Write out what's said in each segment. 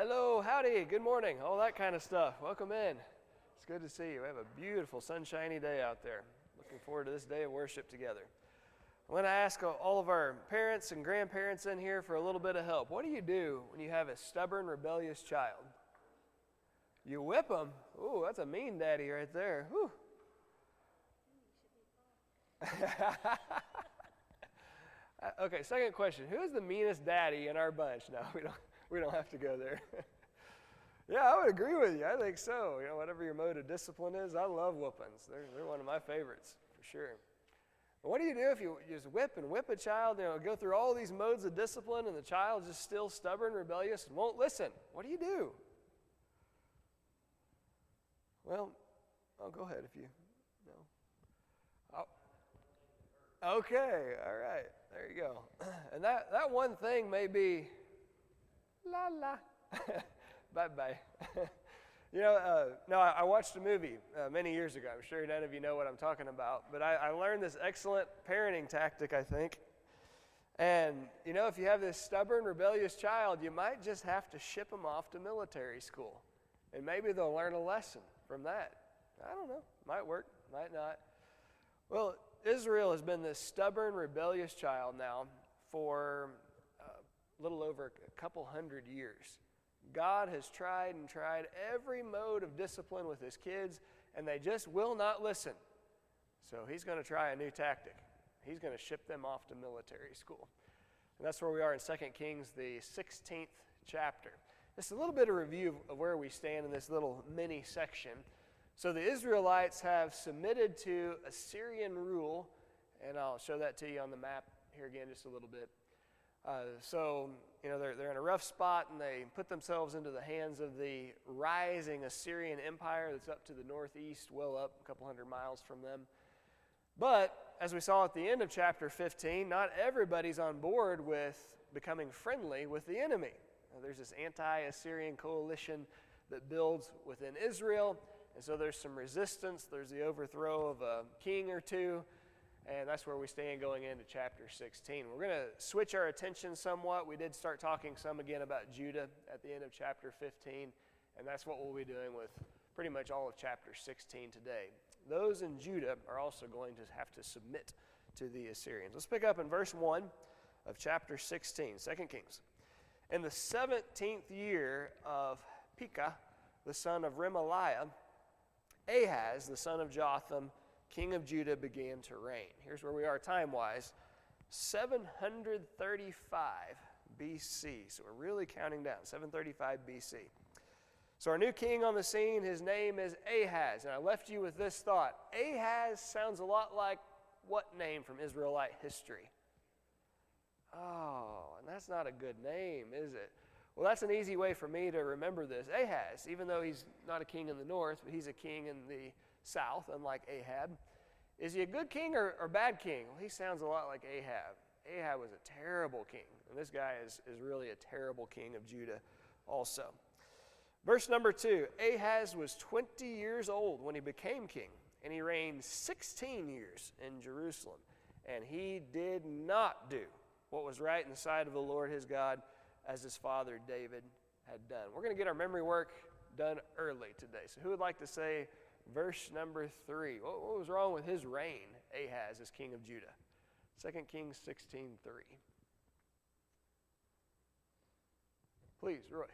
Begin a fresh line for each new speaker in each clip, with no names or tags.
Hello, howdy, good morning, all that kind of stuff. Welcome in. It's good to see you. We have a beautiful sunshiny day out there. Looking forward to this day of worship together. I want to ask all of our parents and grandparents in here for a little bit of help. What do you do when you have a stubborn, rebellious child? You whip them? Ooh, that's a mean daddy right there. Whew. Okay, second question. Who is the meanest daddy in our bunch? No, we don't have to go there. Yeah, I would agree with you. I think so. You know, whatever your mode of discipline is, I love whoopings. They're one of my favorites, for sure. But what do you do if you just whip a child, go through all these modes of discipline, and the child's just still stubborn, rebellious, and won't listen? What do you do? Well, go ahead if you know. Okay, all right, there you go. And that one thing may be, la la, bye-bye. No, I watched a movie many years ago. I'm sure none of you know what I'm talking about, but I learned this excellent parenting tactic, I think. And, if you have this stubborn, rebellious child, you might just have to ship them off to military school. And maybe they'll learn a lesson from that. I don't know. Might work, might not. Well, Israel has been this stubborn, rebellious child now for a little over a couple hundred years. God has tried and tried every mode of discipline with his kids, and they just will not listen. So he's going to try a new tactic. He's going to ship them off to military school. And that's where we are in 2 Kings, the 16th chapter. Just a little bit of review of where we stand in this little mini section. So the Israelites have submitted to Assyrian rule, and I'll show that to you on the map here again just a little bit. They're in a rough spot, and they put themselves into the hands of the rising Assyrian Empire that's up to the northeast, well up a couple hundred miles from them. But, as we saw at the end of chapter 15, not everybody's on board with becoming friendly with the enemy. There's this anti-Assyrian coalition that builds within Israel, and so there's some resistance. There's the overthrow of a king or two, and that's where we stand going into chapter 16. We're going to switch our attention somewhat. We did start talking some again about Judah at the end of chapter 15, and that's what we'll be doing with pretty much all of chapter 16 today. Those in Judah are also going to have to submit to the Assyrians. Let's pick up in verse 1 of chapter 16, 2 Kings. In the 17th year of Pekah, the son of Remaliah, Ahaz, the son of Jotham, king of Judah, began to reign. Here's where we are time-wise, 735 BC. So we're really counting down, 735 BC. So our new king on the scene, his name is Ahaz. And I left you with this thought. Ahaz sounds a lot like what name from Israelite history? Oh, and that's not a good name, is it? Well, that's an easy way for me to remember this. Ahaz, even though he's not a king in the north, but he's a king in the south, unlike Ahab. Is he a good king or bad king? Well, he sounds a lot like Ahab. Ahab was a terrible king, and this guy is really a terrible king of Judah also. Verse number 2, Ahaz was 20 years old when he became king, and he reigned 16 years in Jerusalem. And he did not do what was right in the sight of the Lord his God, as his father David had done. We're going to get our memory work done early today. So who would like to say verse number 3? What was wrong with his reign, Ahaz, as king of Judah? 2 Kings 16:3. Please, Roy.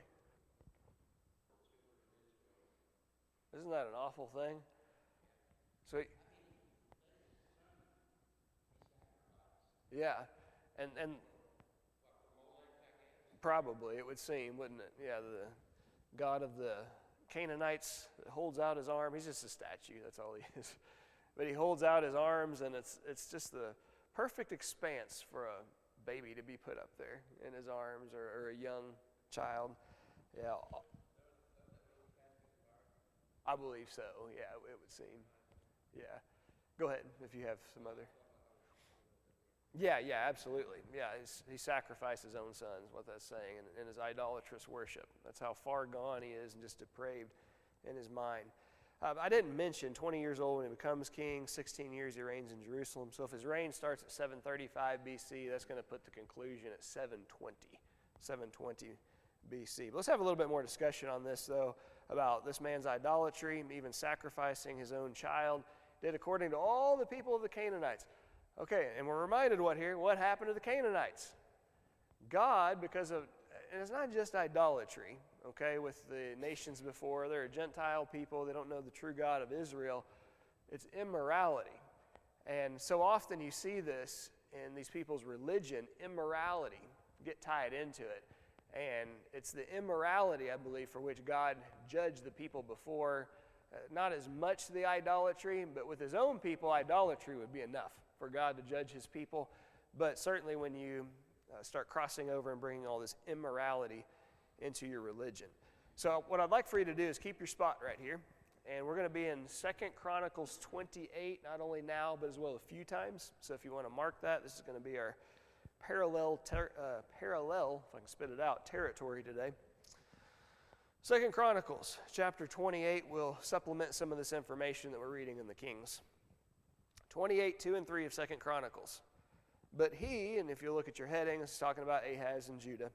Isn't that an awful thing? Yeah, and probably, it would seem, wouldn't it? Yeah, the god of the Canaanites holds out his arm. He's just a statue, that's all he is. But he holds out his arms, and it's just the perfect expanse for a baby to be put up there in his arms, or a young child. Yeah, I believe so. Yeah, it would seem. Yeah. Go ahead if you have some other. Yeah, absolutely. Yeah, he sacrificed his own son, is what that's saying, in his idolatrous worship. That's how far gone he is and just depraved in his mind. I didn't mention 20 years old when he becomes king, 16 years he reigns in Jerusalem. So if his reign starts at 735 BC, that's going to put the conclusion at 720. BC. But let's have a little bit more discussion on this, though, about this man's idolatry, even sacrificing his own child, did according to all the people of the Canaanites. Okay, and we're reminded what happened to the Canaanites? God, and it's not just idolatry, okay, with the nations before. They're Gentile people. They don't know the true God of Israel. It's immorality. And so often you see this in these people's religion, immorality, get tied into it. And it's the immorality, I believe, for which God judged the people before. Not as much the idolatry, but with his own people, idolatry would be enough for God to judge his people. But certainly when you start crossing over and bringing all this immorality into your religion. So what I'd like for you to do is keep your spot right here. And we're going to be in 2 Chronicles 28, not only now, but as well a few times. So if you want to mark that, this is going to be our parallel, if I can spit it out, territory today. 2 Chronicles chapter 28 will supplement some of this information that we're reading in the Kings. 28, 2 and 3 of 2 Chronicles. But he, and if you look at your heading, it's talking about Ahaz and Judah.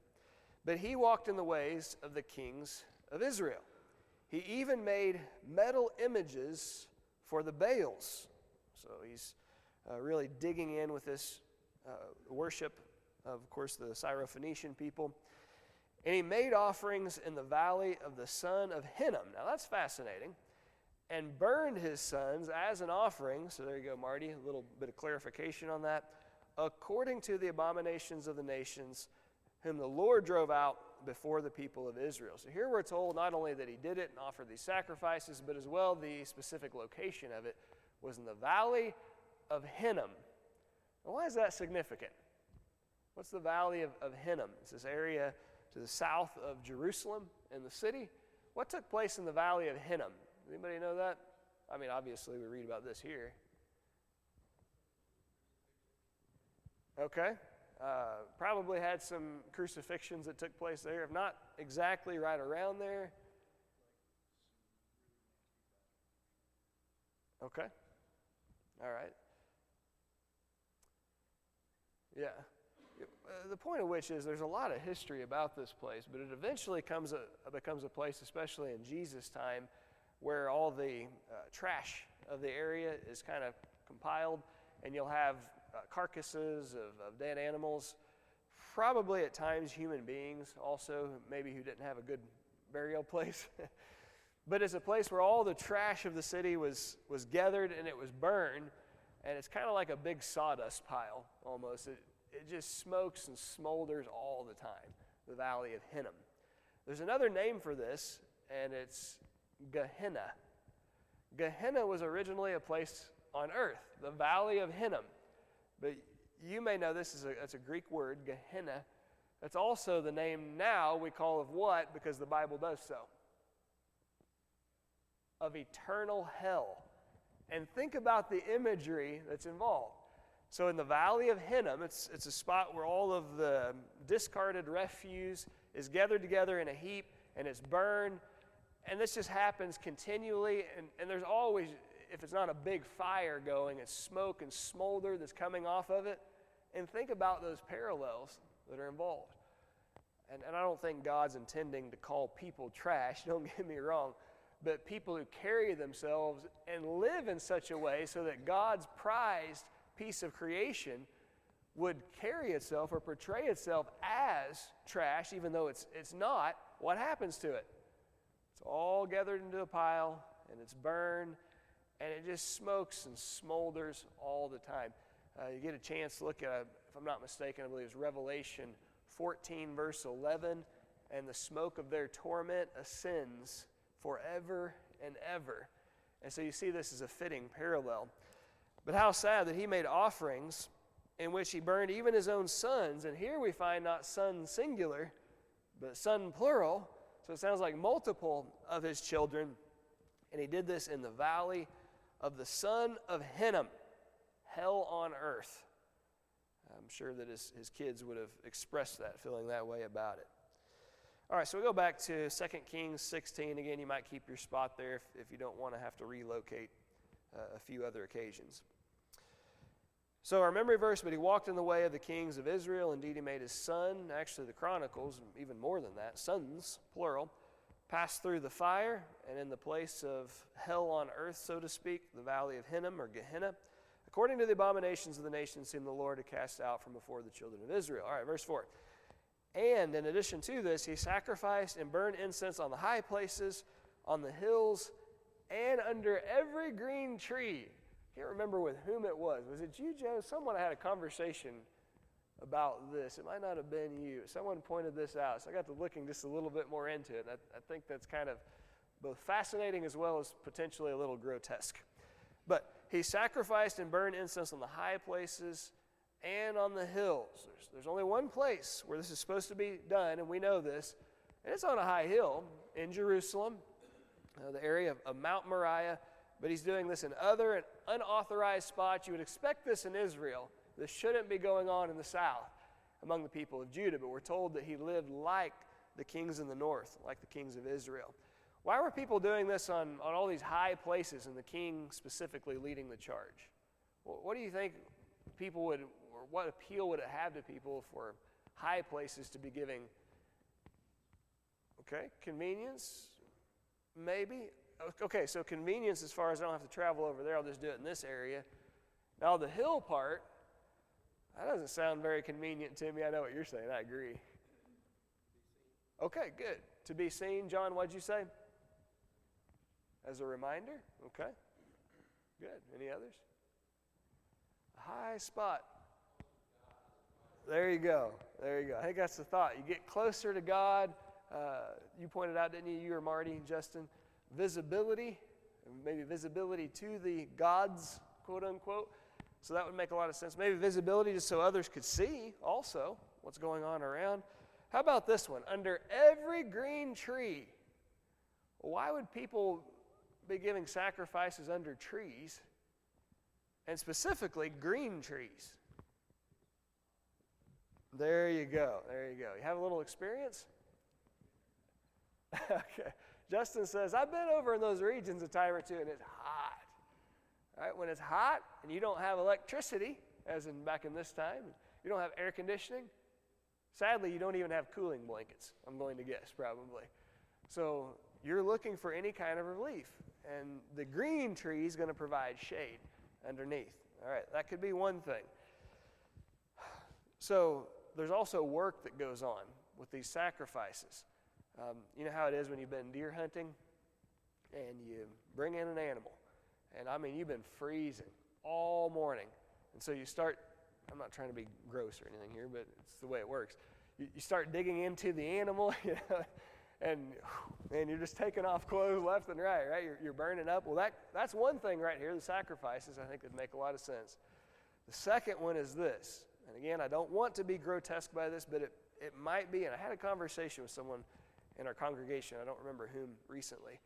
But he walked in the ways of the kings of Israel. He even made metal images for the Baals. So he's really digging in with this worship of course, the Syrophoenician people. And he made offerings in the valley of the son of Hinnom. Now that's fascinating. And burned his sons as an offering. So there you go, Marty, a little bit of clarification on that. According to the abominations of the nations, whom the Lord drove out before the people of Israel. So here we're told not only that he did it and offered these sacrifices, but as well the specific location of it was in the valley of Hinnom. Now, why is that significant? What's the valley of Hinnom? It's this area to the south of Jerusalem in the city. What took place in the valley of Hinnom? Anybody know that? I mean, obviously we read about this here. Okay. Probably had some crucifixions that took place there, if not exactly right around there. Okay. All right. Yeah. The point of which is there's a lot of history about this place, but it eventually becomes a place, especially in Jesus' time, where all the trash of the area is kind of compiled, and you'll have carcasses of dead animals, probably at times human beings also, maybe who didn't have a good burial place. But it's a place where all the trash of the city was gathered and it was burned, and it's kind of like a big sawdust pile almost. It just smokes and smolders all the time, the valley of Hinnom. There's another name for this, and it's Gehenna. Gehenna was originally a place on earth, the valley of Hinnom. But you may know this that's a Greek word, Gehenna. That's also the name now we call of what? Because the Bible does so. Of eternal hell. And think about the imagery that's involved. So in the valley of Hinnom, it's a spot where all of the discarded refuse is gathered together in a heap and it's burned. And this just happens continually. And there's always, if it's not a big fire going, it's smoke and smolder that's coming off of it. And think about those parallels that are involved. And I don't think God's intending to call people trash, don't get me wrong, but people who carry themselves and live in such a way so that God's prized piece of creation would carry itself or portray itself as trash, even though it's not. What happens to it? It's all gathered into a pile, and it's burned, and it just smokes and smolders all the time. You get a chance to look at, if I'm not mistaken, I believe it's Revelation 14, verse 11, and the smoke of their torment ascends forever and ever. And so you see this as a fitting parallel. But how sad that he made offerings in which he burned even his own sons. And here we find not son singular, but son plural. So it sounds like multiple of his children. And he did this in the valley of the son of Hinnom, hell on earth. I'm sure that his kids would have expressed that, feeling that way about it. All right, so we go back to 2 Kings 16. Again, you might keep your spot there if you don't want to have to relocate a few other occasions. So our memory verse, but he walked in the way of the kings of Israel. Indeed, he made his son, actually the Chronicles, even more than that, sons, plural, pass through the fire, and in the place of hell on earth, so to speak, the valley of Hinnom or Gehenna, according to the abominations of the nations whom the Lord had cast out from before the children of Israel. All right, verse 4. And in addition to this, he sacrificed and burned incense on the high places, on the hills, and under every green tree. I can't remember with whom it was. Was it you, Joe? Someone I had a conversation about this. It might not have been you. Someone pointed this out. So I got to looking just a little bit more into it. And I think that's kind of both fascinating as well as potentially a little grotesque. But he sacrificed and burned incense on the high places and on the hills. There's only one place where this is supposed to be done, and we know this. And it's on a high hill in Jerusalem, the area of Mount Moriah. But he's doing this in other and unauthorized spots. You would expect this in Israel. This shouldn't be going on in the south among the people of Judah. But we're told that he lived like the kings in the north, like the kings of Israel. Why were people doing this on all these high places and the king specifically leading the charge? Well, what do you think people would, or what appeal would it have to people for high places to be giving? Okay, convenience, maybe. Okay, so convenience as far as I don't have to travel over there, I'll just do it in this area. Now the hill part, that doesn't sound very convenient to me. I know what you're saying. I agree. Okay, good. To be seen. John, what'd you say? As a reminder? Okay. Good. Any others? A high spot. There you go. There you go. I think that's the thought. You get closer to God. You pointed out, didn't you? You or Marty, Justin. Visibility, maybe visibility to the gods, quote unquote. So that would make a lot of sense. Maybe visibility just so others could see also what's going on around. How about this one? Under every green tree. Why would people be giving sacrifices under trees, and specifically green trees? There you go. There you go. You have a little experience? Okay. Justin says, I've been over in those regions a time or two, and it's hot. All right, when it's hot and you don't have electricity, as in back in this time, you don't have air conditioning, sadly, you don't even have cooling blankets, I'm going to guess, probably. So you're looking for any kind of relief, and the green tree is going to provide shade underneath. All right, that could be one thing. So there's also work that goes on with these sacrifices. You know how it is when you've been deer hunting and you bring in an animal. And I mean, you've been freezing all morning. And so you start, I'm not trying to be gross or anything here, but it's the way it works. You start digging into the animal, you know, and you're just taking off clothes left and right? You're burning up. Well, that's one thing right here, the sacrifices, I think would make a lot of sense. The second one is this. And again, I don't want to be grotesque by this, but it might be. And I had a conversation with someone in our congregation, I don't remember whom recently,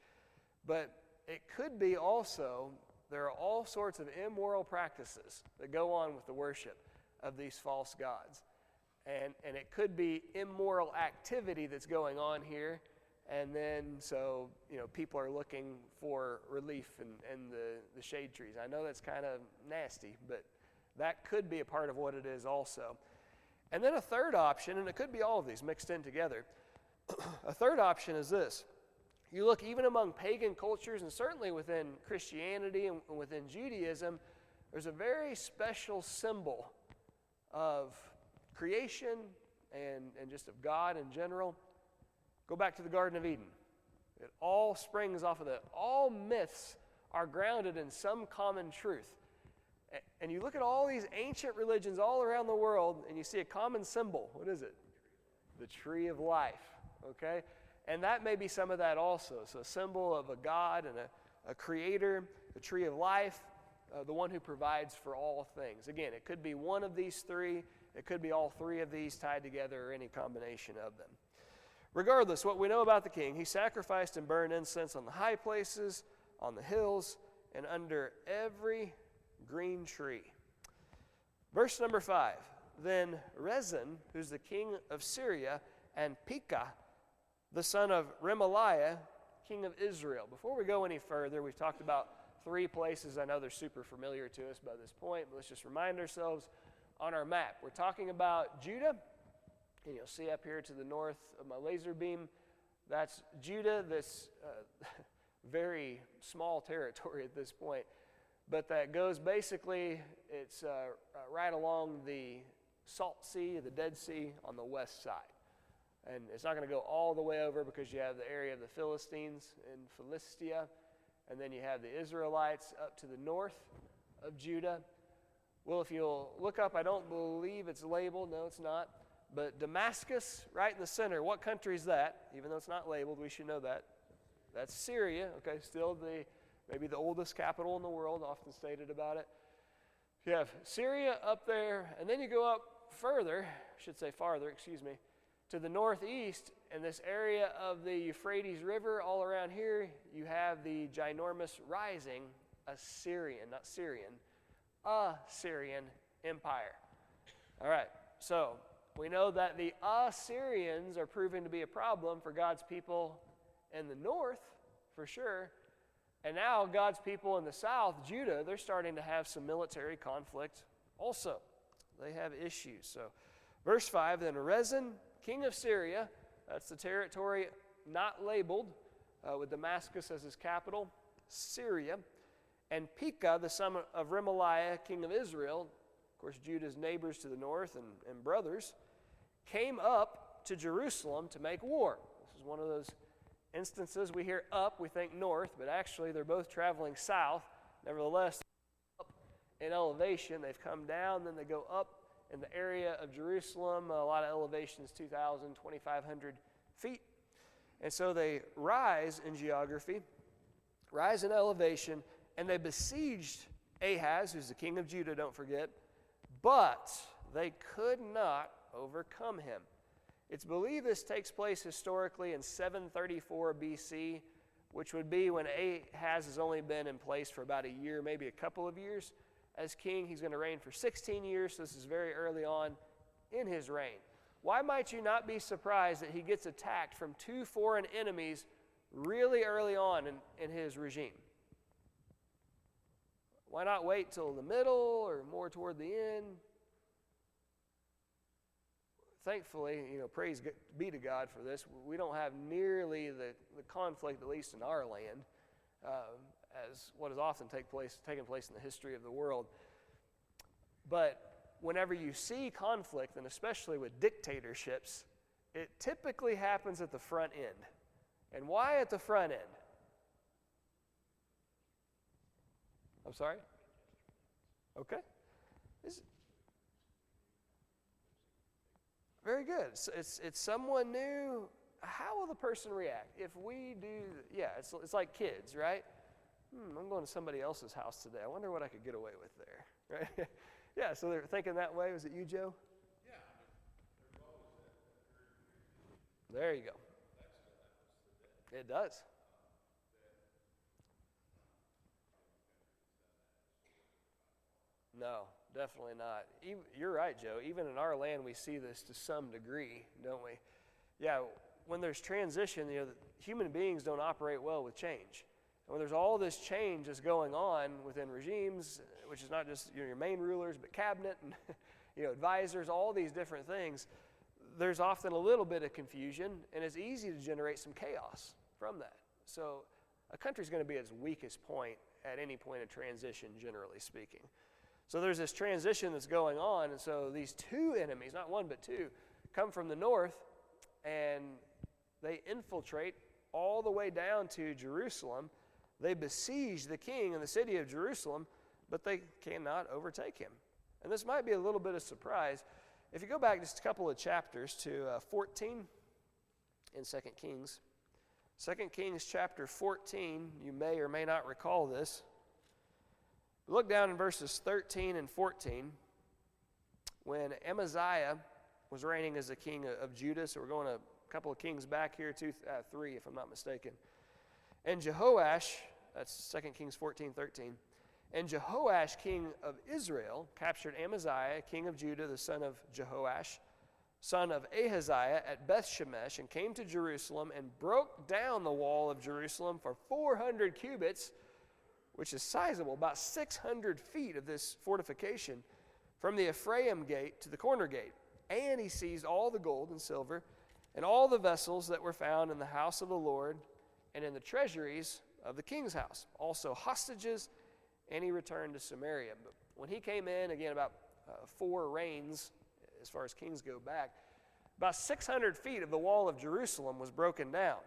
but it could be also, there are all sorts of immoral practices that go on with the worship of these false gods. And it could be immoral activity that's going on here, and then so, you know, people are looking for relief in the shade trees. I know that's kind of nasty, but that could be a part of what it is also. And then a third option, and it could be all of these mixed in together, a third option is this. You look even among pagan cultures, and certainly within Christianity and within Judaism, there's a very special symbol of creation and just of God in general. Go back to the Garden of Eden. It all springs off of that. All myths are grounded in some common truth. And you look at all these ancient religions all around the world, and you see a common symbol. What is it? The tree of life. Okay? And that may be some of that also. So a symbol of a God and a creator, the tree of life, the one who provides for all things. Again, it could be one of these three. It could be all three of these tied together or any combination of them. Regardless, what we know about the king, he sacrificed and burned incense on the high places, on the hills, and under every green tree. Verse number 5. Then Rezin, who's the king of Syria, and Pekah, the son of Remaliah, king of Israel. Before we go any further, we've talked about three places. I know they're super familiar to us by this point, but let's just remind ourselves on our map. We're talking about Judah, and you'll see up here to the north of my laser beam, that's Judah, this very small territory at this point, but that goes basically, it's right along the Salt Sea, the Dead Sea on the west side. And it's not going to go all the way over because you have the area of the Philistines in Philistia, and then you have the Israelites up to the north of Judah. Well, if you'll look up, I don't believe it's labeled. No, it's not. But Damascus, right in the center, what country is that? Even though it's not labeled, we should know that. That's Syria, okay, still maybe the oldest capital in the world, often stated about it. You have Syria up there, and then you go up farther, to the northeast, in this area of the Euphrates River, all around here, you have the ginormous rising Assyrian Empire. All right, so we know that the Assyrians are proving to be a problem for God's people in the north, for sure. And now God's people in the south, Judah, they're starting to have some military conflict also. They have issues. So, verse 5, then Rezin, king of Syria, that's the territory not labeled, with Damascus as his capital, Syria, and Pekah, the son of Remaliah, king of Israel, of course Judah's neighbors to the north and brothers, came up to Jerusalem to make war. This is one of those instances we hear up, we think north, but actually they're both traveling south. Nevertheless, up in elevation, they've come down, then they go up in the area of Jerusalem. A lot of elevations, 2,000, 2,500 feet. And so they rise in geography, rise in elevation, and they besieged Ahaz, who's the king of Judah, don't forget, but they could not overcome him. It's believed this takes place historically in 734 BC, which would be when Ahaz has only been in place for about a year, maybe a couple of years as king. He's going to reign for 16 years, so this is very early on in his reign. Why might you not be surprised that he gets attacked from two foreign enemies really early on in his regime? Why not wait till the middle or more toward the end? Thankfully, praise be to God for this. We don't have nearly the conflict, at least in our land, as what has often taken place in the history of the world. But whenever you see conflict, and especially with dictatorships, it typically happens at the front end. And why at the front end? I'm sorry? Okay. Very good. So it's someone new. How will the person react? If we do, it's like kids, right? I'm going to somebody else's house today. I wonder what I could get away with there, right? Yeah, so they're thinking that way. Was it you, Joe?
Yeah.
There you go. It does. No, definitely not. You're right, Joe. Even in our land, we see this to some degree, don't we? Yeah, when there's transition, human beings don't operate well with change. And when there's all this change that's going on within regimes, which is not just your main rulers, but cabinet and advisors, all these different things, there's often a little bit of confusion, and it's easy to generate some chaos from that. So a country's going to be at its weakest point at any point of transition, generally speaking. So there's this transition that's going on, and so these two enemies, not one but two, come from the north, and they infiltrate all the way down to Jerusalem. They besiege the king in the city of Jerusalem, but they cannot overtake him. And this might be a little bit of surprise. If you go back just a couple of chapters to 14 in 2 Kings. 2 Kings chapter 14, you may or may not recall this. Look down in verses 13 and 14. When Amaziah was reigning as the king of Judah, so we're going a couple of kings back here, 3 if I'm not mistaken. And Jehoash, that's 2 Kings 14:13. And Jehoash, king of Israel, captured Amaziah, king of Judah, the son of Jehoash, son of Ahaziah, at Bethshemesh, and came to Jerusalem and broke down the wall of Jerusalem for 400 cubits, which is sizable, about 600 feet of this fortification, from the Ephraim gate to the corner gate. And he seized all the gold and silver and all the vessels that were found in the house of the Lord and in the treasuries of the king's house, also hostages, and he returned to Samaria. But when he came in, again, about 4 reigns, as far as kings go back, about 600 feet of the wall of Jerusalem was broken down.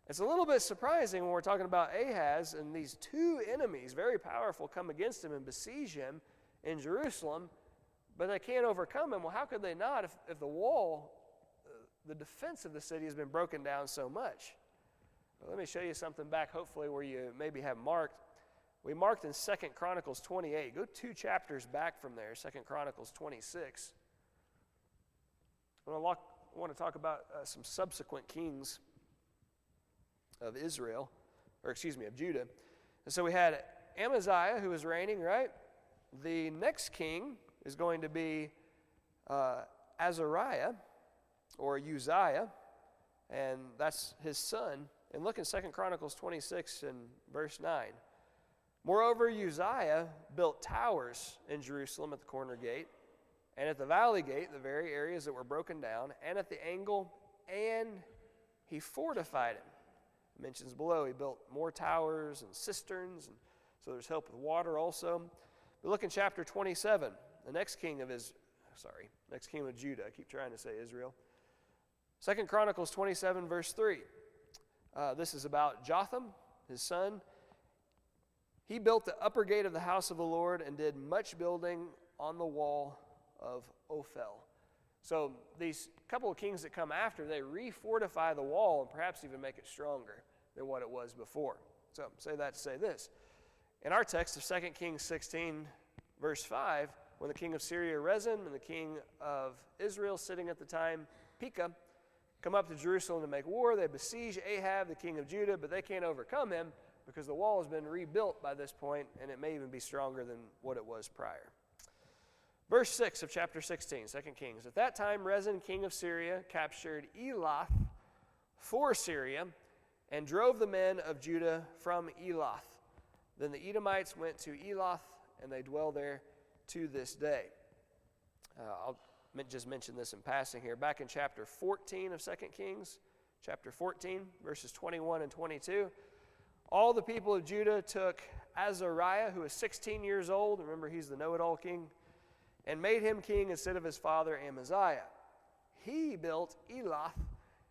It's a little bit surprising when we're talking about Ahaz and these 2 enemies, very powerful, come against him and besiege him in Jerusalem, but they can't overcome him. Well, how could they not if the wall, the defense of the city has been broken down so much? Well, let me show you something back, hopefully, where you maybe have marked. We marked in 2 Chronicles 28. Go 2 chapters back from there, 2 Chronicles 26. I want to talk about some subsequent kings of Israel, of Judah. And so we had Amaziah, who was reigning, right? The next king is going to be Azariah, or Uzziah, and that's his son. And look in 2 Chronicles 26 and verse 9. Moreover, Uzziah built towers in Jerusalem at the corner gate, and at the valley gate, the very areas that were broken down, and at the angle, and he fortified him. It mentions below, he built more towers and cisterns, and so there's help with water also. But look in chapter 27, the next king of Judah. I keep trying to say Israel. 2 Chronicles 27, verse 3. This is about Jotham, his son. He built the upper gate of the house of the Lord and did much building on the wall of Ophel. So these couple of kings that come after, they refortify the wall and perhaps even make it stronger than what it was before. So say that to say this. In our text of 2 Kings 16, verse 5, when the king of Syria, Rezin, and the king of Israel, sitting at the time, Pekah, come up to Jerusalem to make war, they besiege Ahab, the king of Judah, but they can't overcome him because the wall has been rebuilt by this point, and it may even be stronger than what it was prior. Verse 6 of chapter 16, 2 Kings. At that time, Rezin, king of Syria, captured Elath for Syria and drove the men of Judah from Elath. Then the Edomites went to Elath, and they dwell there to this day. I'll just mention this in passing here. Back in chapter 14 of 2 Kings, chapter 14, verses 21 and 22, all the people of Judah took Azariah, who was 16 years old, remember he's the know-it-all king, and made him king instead of his father Amaziah. He built Elath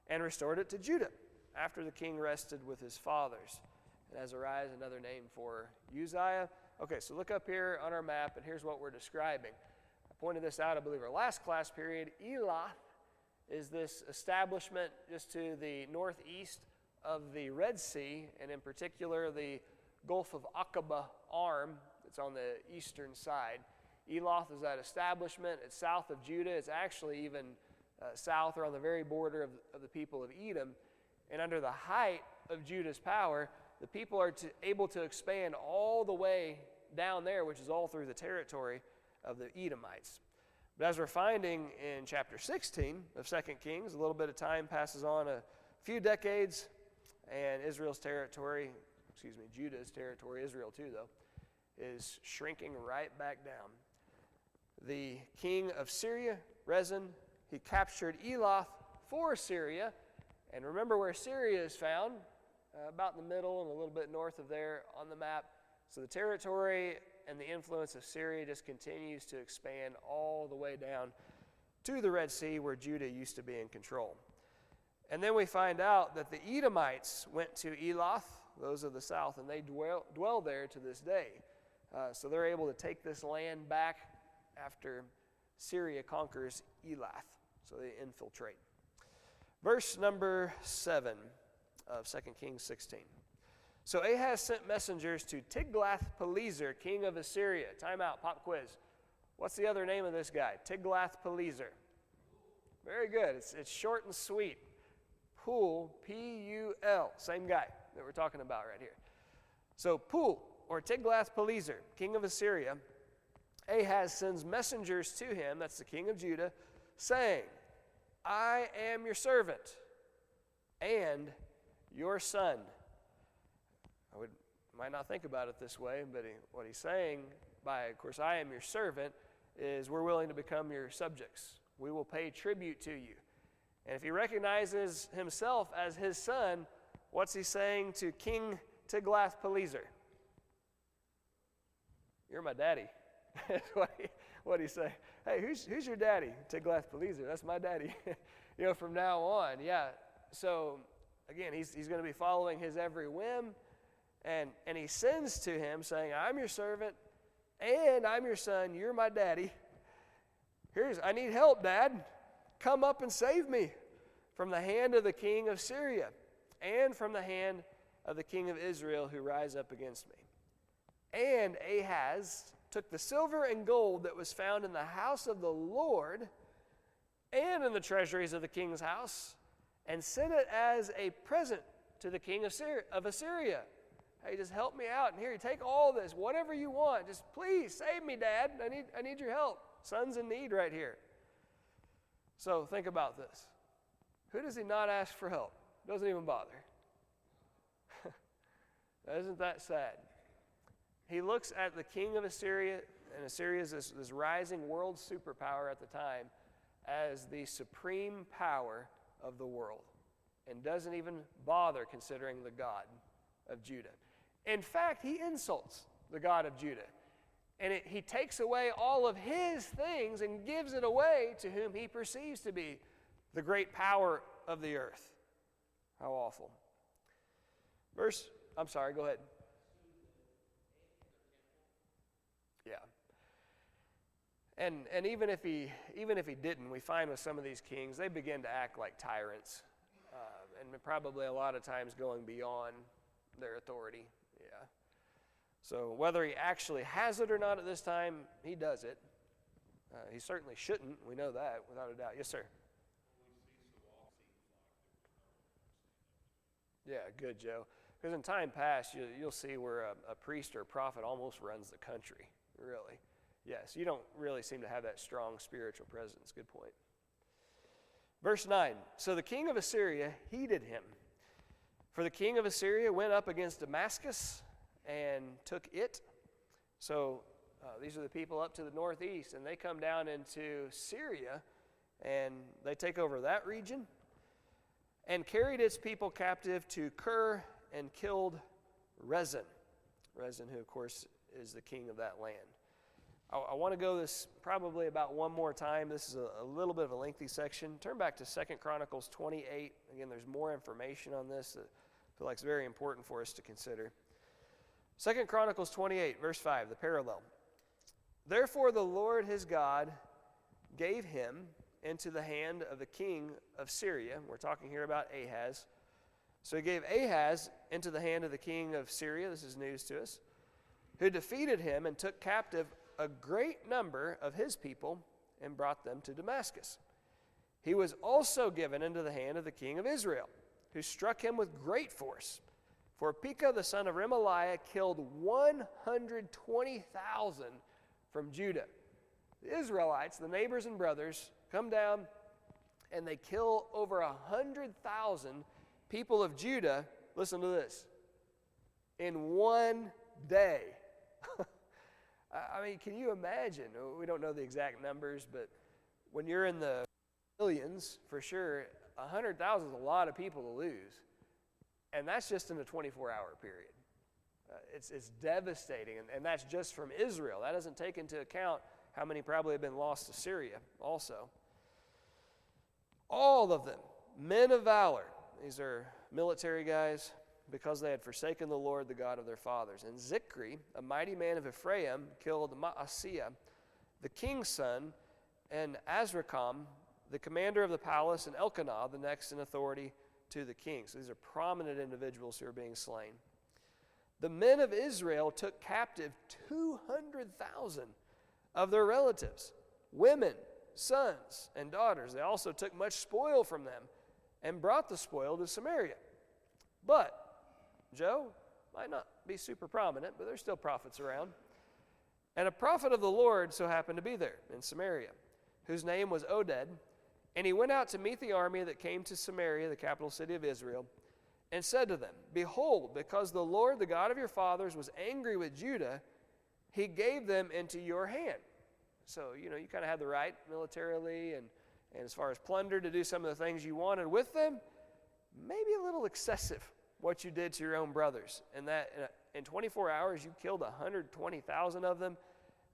and restored it to Judah after the king rested with his fathers. And Azariah is another name for Uzziah. Okay, so look up here on our map, and here's what we're describing. I pointed this out, I believe, our last class period. Elath is this establishment just to the northeast of the Red Sea, and in particular the Gulf of Aqaba arm that's on the eastern side. Elath is that establishment. It's south of Judah. It's actually even south or on the very border of the people of Edom. And under the height of Judah's power, the people are able to expand all the way down there, which is all through the territory of the Edomites. But as we're finding in chapter 16 of 2 Kings, a little bit of time passes on, a few decades, and Judah's territory, Israel too though, is shrinking right back down. The king of Syria, Rezin, he captured Elath for Syria, and remember where Syria is found, about in the middle and a little bit north of there on the map. So the territory and the influence of Syria just continues to expand all the way down to the Red Sea where Judah used to be in control. And then we find out that the Edomites went to Elath, those of the south, and they dwell there to this day. So they're able to take this land back after Syria conquers Elath. So they infiltrate. Verse number 7 of 2 Kings 16. So Ahaz sent messengers to Tiglath-Pileser, king of Assyria. Time out, pop quiz. What's the other name of this guy? Tiglath-Pileser. Very good. It's short and sweet. Pul, P-U-L. Same guy that we're talking about right here. So Pul, or Tiglath-Pileser, king of Assyria, Ahaz sends messengers to him, that's the king of Judah, saying, I am your servant and your son. I would You might not think about it this way, but what he's saying by, of course, I am your servant, is we're willing to become your subjects. We will pay tribute to you. And if he recognizes himself as his son, what's he saying to King Tiglath-Pileser? You're my daddy. That's what he say. Hey, who's your daddy? Tiglath-Pileser. That's my daddy. From now on. Yeah. So, again, he's going to be following his every whim. And he sends to him saying, I'm your servant and I'm your son. You're my daddy. I need help, Dad. Come up and save me from the hand of the king of Syria and from the hand of the king of Israel who rise up against me. And Ahaz took the silver and gold that was found in the house of the Lord and in the treasuries of the king's house and sent it as a present to the king of Assyria. Hey, just help me out. And here, take all this, whatever you want. Just please save me, Dad. I need your help. Son's in need right here. So think about this. Who does he not ask for help? Doesn't even bother. Isn't that sad? He looks at the king of Assyria, and Assyria is this rising world superpower at the time, as the supreme power of the world, and doesn't even bother considering the God of Judah. In fact, he insults the God of Judah. And he takes away all of his things and gives it away to whom he perceives to be the great power of the earth. How awful. Go ahead. Yeah. And even if he didn't, we find with some of these kings, they begin to act like tyrants. And probably a lot of times going beyond their authority. Yeah. So whether he actually has it or not at this time, he does it. He certainly shouldn't. We know that without a doubt. Yes, sir. Yeah, good, Joe. Because in time past, you'll see where a priest or a prophet almost runs the country, really. Yes, you don't really seem to have that strong spiritual presence. Good point. Verse 9, so the king of Assyria heeded him. For the king of Assyria went up against Damascus and took it. So these are the people up to the northeast, and they come down into Syria, and they take over that region, and carried its people captive to Kir and killed Rezin. Rezin, who of course is the king of that land. I want to go this probably about one more time. This is a little bit of a lengthy section. Turn back to 2 Chronicles 28. Again, there's more information on this that I feel like it's very important for us to consider. 2 Chronicles 28, verse 5, the parallel. Therefore the Lord his God gave him into the hand of the king of Syria. We're talking here about Ahaz. So he gave Ahaz into the hand of the king of Syria. This is news to us. Who defeated him and took captive a great number of his people and brought them to Damascus. He was also given into the hand of the king of Israel, who struck him with great force. For Pekah the son of Remaliah killed 120,000 from Judah. The Israelites, the neighbors and brothers, come down and they kill over 100,000 people of Judah, listen to this, in one day. I mean, can you imagine? We don't know the exact numbers, but when you're in the millions, for sure, 100,000 is a lot of people to lose. And that's just in a 24-hour period. It's devastating, and that's just from Israel. That doesn't take into account how many probably have been lost to Syria also. All of them, men of valor. These are military guys, because they had forsaken the Lord, the God of their fathers. And Zikri, a mighty man of Ephraim, killed Maaseiah, the king's son, and Azrikam, the commander of the palace, and Elkanah, the next in authority to the king. So these are prominent individuals who are being slain. The men of Israel took captive 200,000 of their relatives, women, sons, and daughters. They also took much spoil from them and brought the spoil to Samaria. But Joe might not be super prominent, but there's still prophets around. And a prophet of the Lord so happened to be there in Samaria, whose name was Oded. And he went out to meet the army that came to Samaria, the capital city of Israel. and said to them, Behold, because the Lord, the God of your fathers, was angry with Judah, he gave them into your hand. So, you kind of had the right militarily and as far as plunder to do some of the things you wanted with them. Maybe a little excessive what you did to your own brothers. And that in 24 hours you killed 120,000 of them,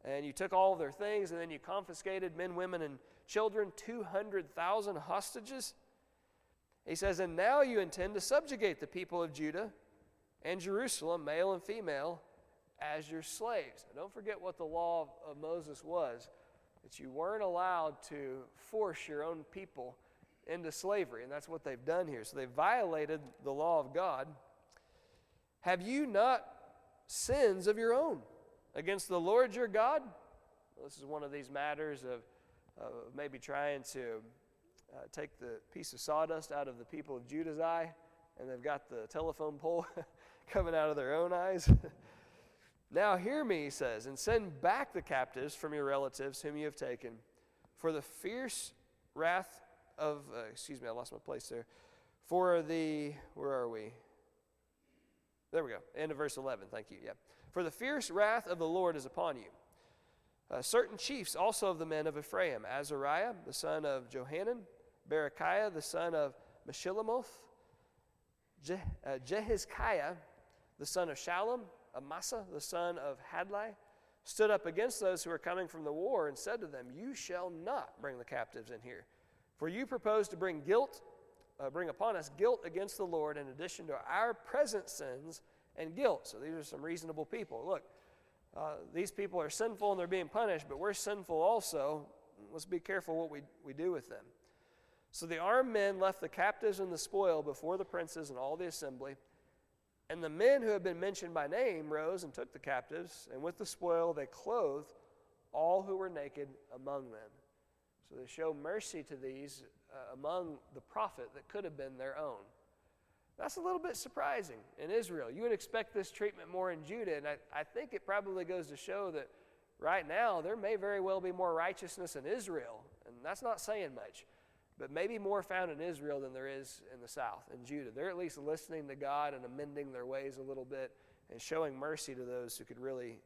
and you took all of their things, and then you confiscated men, women, and children, 200,000 hostages. He says, and now you intend to subjugate the people of Judah and Jerusalem, male and female, as your slaves. Now, don't forget what the law of Moses was, that you weren't allowed to force your own people into slavery, and that's what they've done here. So they violated the law of God. Have you not sins of your own against the Lord your God? Well, this is one of these matters of maybe trying to take the piece of sawdust out of the people of Judah's eye, and they've got the telephone pole coming out of their own eyes. Now hear me, he says, and send back the captives from your relatives whom you have taken, for the fierce wrath of, I lost my place there. Where are we? There we go, end of verse 11, thank you, yeah. For the fierce wrath of the Lord is upon you. Certain chiefs also of the men of Ephraim, Azariah, the son of Johanan, Berechiah, the son of Meshillemoth, Jehizkiah, the son of Shallum, Amasa, the son of Hadlai, stood up against those who were coming from the war and said to them, You shall not bring the captives in here, for you propose to bring upon us guilt against the Lord in addition to our present sins and guilt. So these are some reasonable people. Look, these people are sinful and they're being punished, but we're sinful also. Let's be careful what we do with them. So the armed men left the captives and the spoil before the princes and all the assembly. And the men who had been mentioned by name rose and took the captives, and with the spoil they clothed all who were naked among them. So they show mercy to these among the prophet that could have been their own. That's a little bit surprising in Israel. You would expect this treatment more in Judah, and I think it probably goes to show that right now there may very well be more righteousness in Israel, and that's not saying much, but maybe more found in Israel than there is in the south, in Judah. They're at least listening to God and amending their ways a little bit and showing mercy to those who could really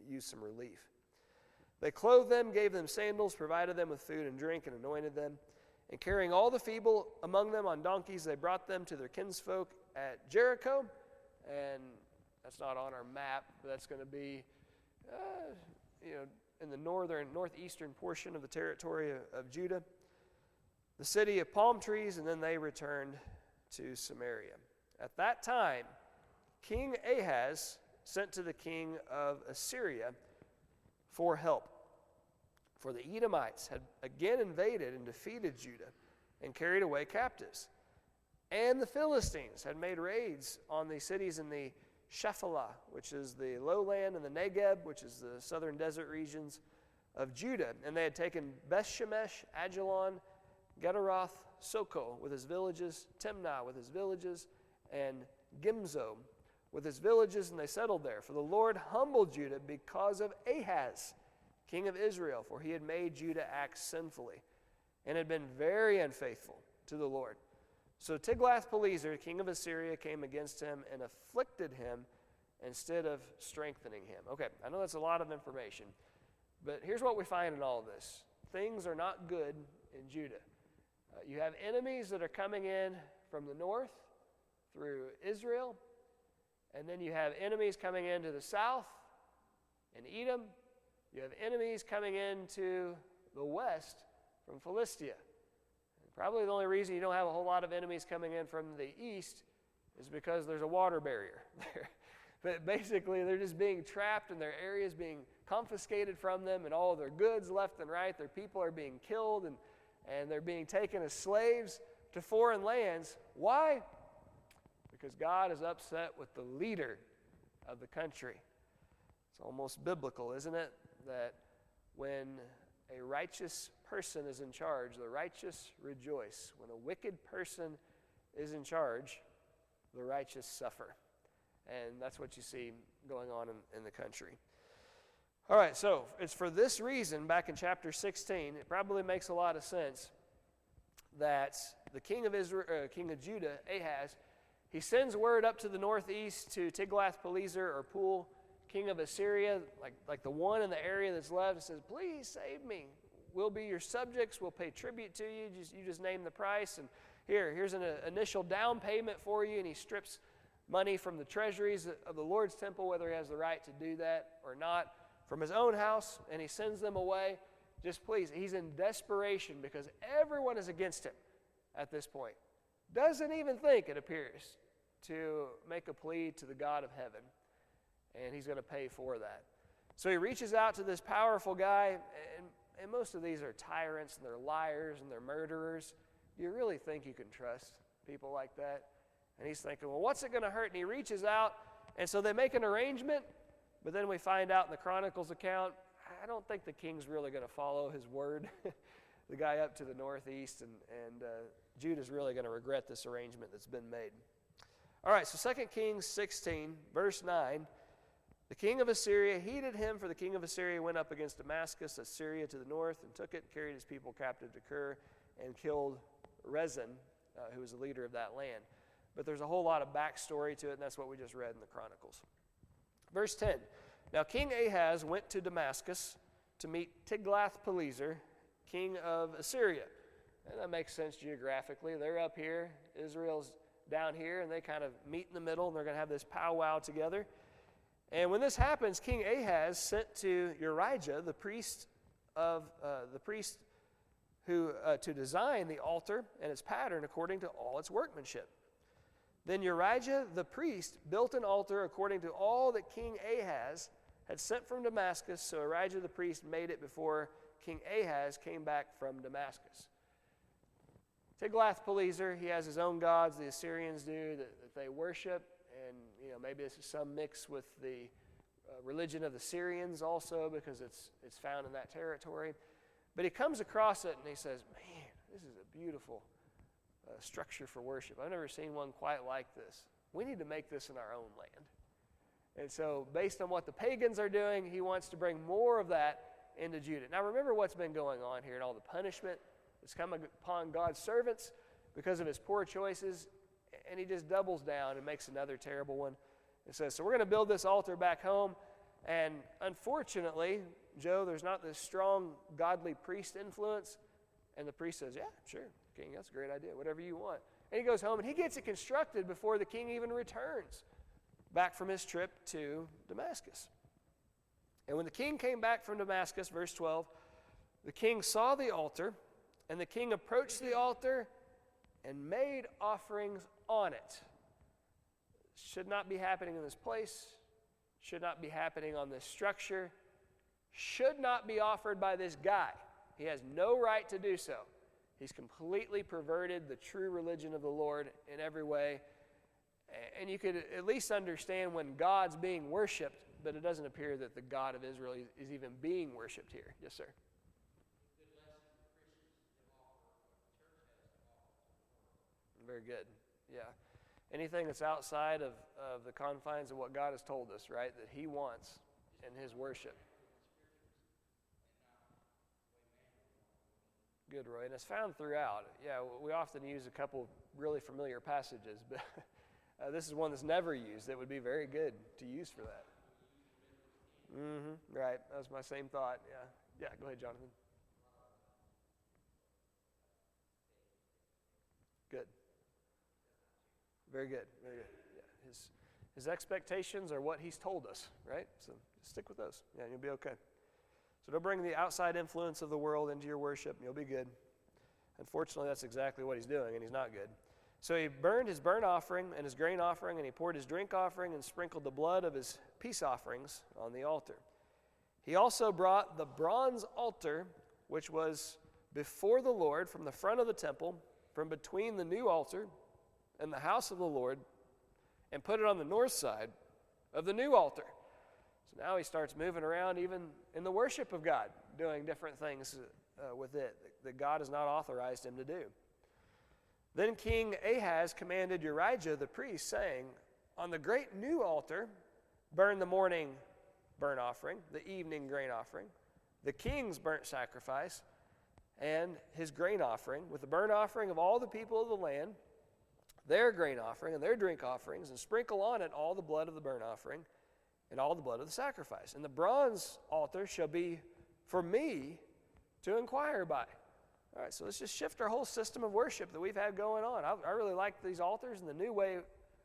use some relief. They clothed them, gave them sandals, provided them with food and drink, and anointed them. And carrying all the feeble among them on donkeys, they brought them to their kinsfolk at Jericho. And that's not on our map, but that's going to be, in the northeastern portion of the territory of Judah, the city of palm trees, and then they returned to Samaria. At that time, King Ahaz sent to the king of Assyria for help. For the Edomites had again invaded and defeated Judah and carried away captives. And the Philistines had made raids on the cities in the Shephelah, which is the lowland, and the Negeb, which is the southern desert regions of Judah. And they had taken Beth-Shemesh, Ajalon, Gederoth, Soko with his villages, Timnah with his villages, and Gimzo with his villages, and they settled there. For the Lord humbled Judah because of Ahaz, king of Israel, for he had made Judah act sinfully and had been very unfaithful to the Lord. So Tiglath-Pileser, king of Assyria, came against him and afflicted him instead of strengthening him. Okay, I know that's a lot of information, but here's what we find in all of this. Things are not good in Judah. You have enemies that are coming in from the north through Israel, and then you have enemies coming into the south in Edom. You have enemies coming into the west from Philistia. And probably the only reason you don't have a whole lot of enemies coming in from the east is because there's a water barrier there. But basically, they're just being trapped and their areas being confiscated from them and all of their goods left and right. Their people are being killed and they're being taken as slaves to foreign lands. Why? Because God is upset with the leader of the country. It's almost biblical, isn't it? That when a righteous person is in charge, the righteous rejoice. When a wicked person is in charge, the righteous suffer. And that's what you see going on in the country. All right, so it's for this reason, back in chapter 16, it probably makes a lot of sense that the king of Judah, Ahaz, He sends word up to the northeast to Tiglath-Pileser or Pul, king of Assyria, like the one in the area that's left, and says, please save me. We'll be your subjects. We'll pay tribute to you. You just name the price. And here's an initial down payment for you. And he strips money from the treasuries of the Lord's temple, whether he has the right to do that or not, from his own house, and he sends them away. Just please, he's in desperation because everyone is against him at this point. Doesn't even think, it appears, to make a plea to the God of heaven, and he's going to pay for that. So he reaches out to this powerful guy, and most of these are tyrants, and they're liars, and they're murderers. Do you really think you can trust people like that? And he's thinking, well, what's it going to hurt? And he reaches out, and so they make an arrangement, but then we find out in the Chronicles account, I don't think the king's really going to follow his word. The guy up to the northeast, and Judah's really going to regret this arrangement that's been made. All right, so 2 Kings 16, verse 9. The king of Assyria heeded him, for the king of Assyria went up against Damascus, Assyria to the north, and took it, carried his people captive to Kir, and killed Rezin, who was the leader of that land. But there's a whole lot of backstory to it, and that's what we just read in the Chronicles. Verse 10, now King Ahaz went to Damascus to meet Tiglath-Pileser, king of Assyria. And that makes sense geographically. They're up here, Israel's down here, and they kind of meet in the middle, and they're going to have this powwow together. And when this happens, King Ahaz sent to Urijah, the priest who to design the altar and its pattern according to all its workmanship. Then Urijah the priest built an altar according to all that King Ahaz had sent from Damascus, so Urijah the priest made it before King Ahaz came back from Damascus. Tiglath-Pileser, he has his own gods, the Assyrians do, that they worship, and maybe this is some mix with the religion of the Syrians also, because it's found in that territory. But he comes across it and he says, man, this is a beautiful structure for worship. I've never seen one quite like this. We need to make this in our own land. And so based on what the pagans are doing, he wants to bring more of that into Judah. Now remember what's been going on here and all the punishment that's come upon God's servants because of his poor choices, and he just doubles down and makes another terrible one. It says, so we're going to build this altar back home, and unfortunately, Joe, there's not this strong godly priest influence. And the priest says, yeah, sure, king, that's a great idea, whatever you want. And he goes home and he gets it constructed before the king even returns back from his trip to Damascus. And when the king came back from Damascus, verse 12, the king saw the altar, and the king approached the altar and made offerings on it. Should not be happening in this place, should not be happening on this structure, should not be offered by this guy. He has no right to do so. He's completely perverted the true religion of the Lord in every way. And you could at least understand when God's being worshipped, but it doesn't appear that the God of Israel is even being worshipped here. Yes, sir. Very good. Yeah. Anything that's outside of the confines of what God has told us, right, that he wants in his worship. Good, Roy. And it's found throughout. Yeah, we often use a couple really familiar passages, but this is one that's never used that would be very good to use for that. Right. That was my same thought. Yeah. Yeah, go ahead, Jonathan. Good. Very good. Very good. Yeah. His expectations are what he's told us, right? So stick with those. Yeah, you'll be okay. So don't bring the outside influence of the world into your worship, and you'll be good. Unfortunately, that's exactly what he's doing, and he's not good. So he burned his burnt offering and his grain offering, and he poured his drink offering and sprinkled the blood of his peace offerings on the altar. He also brought the bronze altar, which was before the Lord from the front of the temple, from between the new altar and the house of the Lord, and put it on the north side of the new altar. So now he starts moving around even in the worship of God, doing different things with it that God has not authorized him to do. Then King Ahaz commanded Urijah the priest, saying, on the great new altar, burn the morning burnt offering, the evening grain offering, the king's burnt sacrifice, and his grain offering, with the burnt offering of all the people of the land, their grain offering and their drink offerings, and sprinkle on it all the blood of the burnt offering and all the blood of the sacrifice. And the bronze altar shall be for me to inquire by. All right, so let's just shift our whole system of worship that we've had going on. I really like these altars and the new way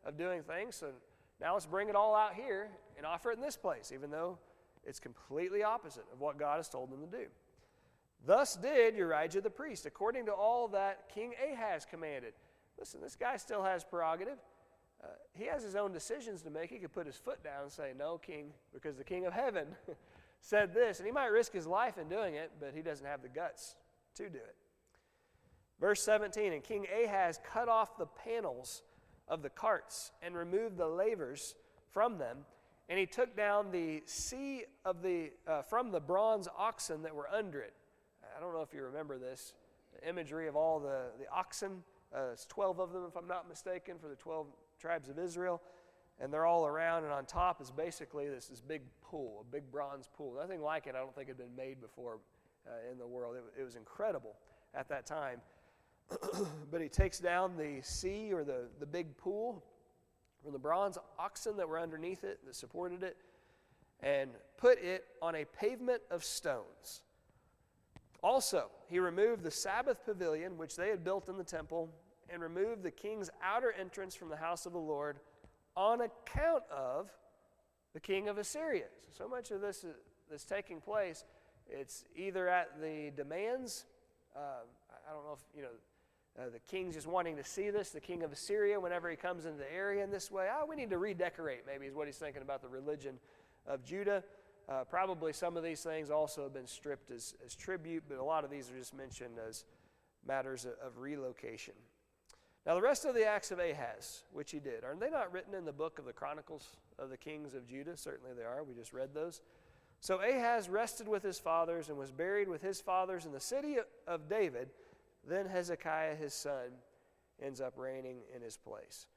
of doing things, so now let's bring it all out here and offer it in this place, even though it's completely opposite of what God has told them to do. Thus did Urijah the priest, according to all that King Ahaz commanded. Listen, this guy still has prerogative. He has his own decisions to make. He could put his foot down and say, no, king, because the king of heaven said this. And he might risk his life in doing it, but he doesn't have the guts to do it. Verse 17, and King Ahaz cut off the panels of the carts and removed the lavers from them. And he took down the sea of from the bronze oxen that were under it. I don't know if you remember this, the imagery of all the oxen. It's 12 of them, if I'm not mistaken, for the 12 tribes of Israel. And they're all around, and on top is basically this big pool, a big bronze pool. Nothing like it I don't think had been made before in the world. It was incredible at that time. But he takes down the sea, or the big pool, from the bronze oxen that were underneath it, that supported it, and put it on a pavement of stones. Also, he removed the Sabbath pavilion, which they had built in the temple, and removed the king's outer entrance from the house of the Lord on account of the king of Assyria. So much of this that's taking place, it's either at the demands, I don't know if, the king's just wanting to see this, the king of Assyria, whenever he comes into the area in this way, we need to redecorate, maybe is what he's thinking about the religion of Judah. Probably some of these things also have been stripped as tribute, but a lot of these are just mentioned as matters of relocation. Now the rest of the acts of Ahaz, which he did, are they not written in the book of the Chronicles of the kings of Judah? Certainly they are. We just read those. So Ahaz rested with his fathers and was buried with his fathers in the city of David. Then Hezekiah, his son, ends up reigning in his place.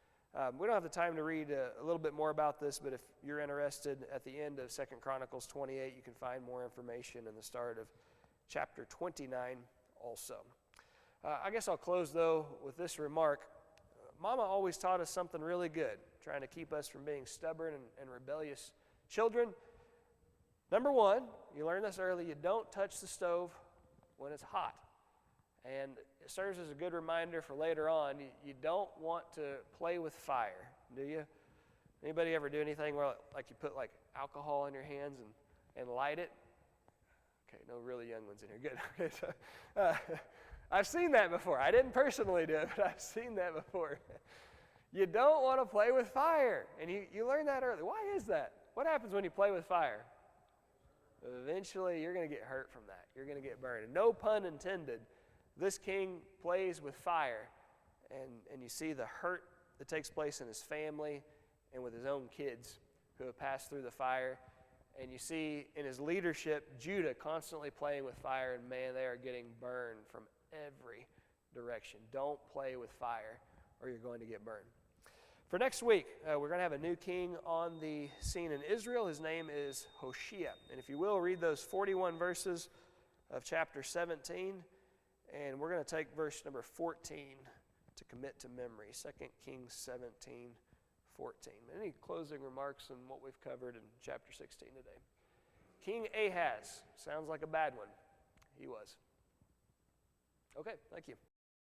We don't have the time to read a little bit more about this, but if you're interested, at the end of 2 Chronicles 28, you can find more information in the start of chapter 29 also. I guess I'll close, though, with this remark. Mama always taught us something really good, trying to keep us from being stubborn and rebellious children. Number one, you learned this early, you don't touch the stove when it's hot. And it serves as a good reminder for later on, you don't want to play with fire, do you? Anybody ever do anything where like you put like alcohol in your hands and light it? Okay, no really young ones in here. Good. I've seen that before. I didn't personally do it, but I've seen that before. You don't want to play with fire. And you learn that early. Why is that? What happens when you play with fire? Eventually, you're going to get hurt from that. You're going to get burned. And no pun intended. This king plays with fire, and you see the hurt that takes place in his family and with his own kids who have passed through the fire. And you see in his leadership, Judah constantly playing with fire, and man, they are getting burned from every direction. Don't play with fire or you're going to get burned. For next week, we're going to have a new king on the scene in Israel. His name is Hoshea. And if you will, read those 41 verses of chapter 17. And we're going to take verse number 14 to commit to memory. 2 Kings 17, 14. Any closing remarks on what we've covered in chapter 16 today? King Ahaz. Sounds like a bad one. He was. Okay, thank you.